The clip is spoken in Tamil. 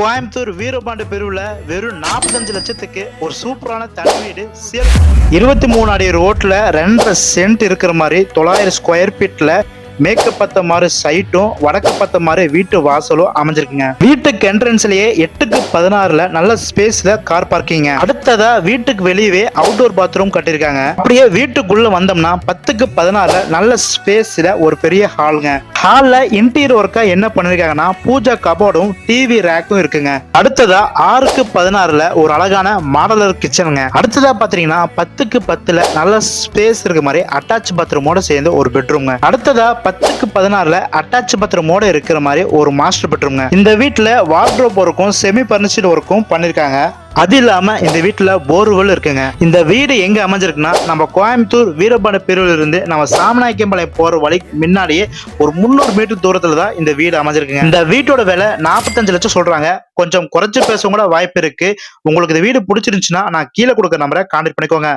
கோயம்புத்தூர் வீரபாண்டி பிரிவுல வெறும் 45 லட்சத்துக்கு ஒரு சூப்பரான தனி வீடு சேல். 23 அடி ரோட்ல 2.5 சென்ட் இருக்கிற மாதிரி 900 ஸ்கொயர் ஃபீட்ல மேற்கு பத்த மாதிரி சைட்டும் வடக்கு பத்த மாதிரி வீட்டு வாசலும் அமைஞ்சிருக்குங்க. வீட்டுக்கு என்ட்ரன்ஸ்லயே 8க்கு 16ல நல்ல ஸ்பேஸ்ல கார் பார்க்கிங்க. அடுத்ததா வீட்டுக்கு வெளியவே அவுட்டோர் பாத்ரூம் கட்டிருக்காங்க. அப்படியே வீட்டுக்குள்ள வந்தோம்னா 10க்கு 16ல நல்ல ஸ்பேஸ்ல ஒரு பெரிய ஹாலுங்க. ஹால்ல இன்டீரியர் ஒர்க்கா என்ன பண்ணிருக்காங்கன்னா பூஜா கபோர்டும் டிவி ரேக்கும் இருக்குங்க. அடுத்ததா 6க்கு 16ல ஒரு அழகான மாடலர் கிச்சனுங்க. அடுத்ததா பாத்தீங்கன்னா 10க்கு 10ல நல்ல ஸ்பேஸ் இருக்க மாதிரி அட்டாச் பாத்ரூமோட சேர்ந்து ஒரு பெட்ரூம்ங்க. அடுத்ததா 10க்கு 16ல அட்டாச் பாத்ரூமோட இருக்கிற மாதிரி ஒரு மாஸ்டர் பெட்ரூம்ங்க. இந்த வீட்டுல வார்ட்ரோப் ஒர்க்கும் செமி பர்னிச்சர் ஒர்க்கும் பண்ணிருக்காங்க. அது இல்லாம இந்த வீட்டுல போர்வெல் இருக்குங்க. இந்த வீடு எங்க அமைஞ்சிருக்குன்னா நம்ம கோயம்புத்தூர் வீரபாண்டி பிரிவுல இருந்து நம்ம சாமநாயக்கம்பாளையம் போற வழி முன்னாடியே ஒரு 300 மீட்டர் தூரத்துல தான் இந்த வீடு அமைஞ்சிருக்குங்க. இந்த வீட்டோட விலை 45 லட்சம் சொல்றாங்க. கொஞ்சம் குறைச்சு பேச கூட வாய்ப்பு இருக்கு. உங்களுக்கு இந்த வீடு பிடிச்சிருந்துச்சுன்னா நான் கீழே கொடுக்குற நம்பரை கான்டாக்ட் பண்ணிக்கோங்க.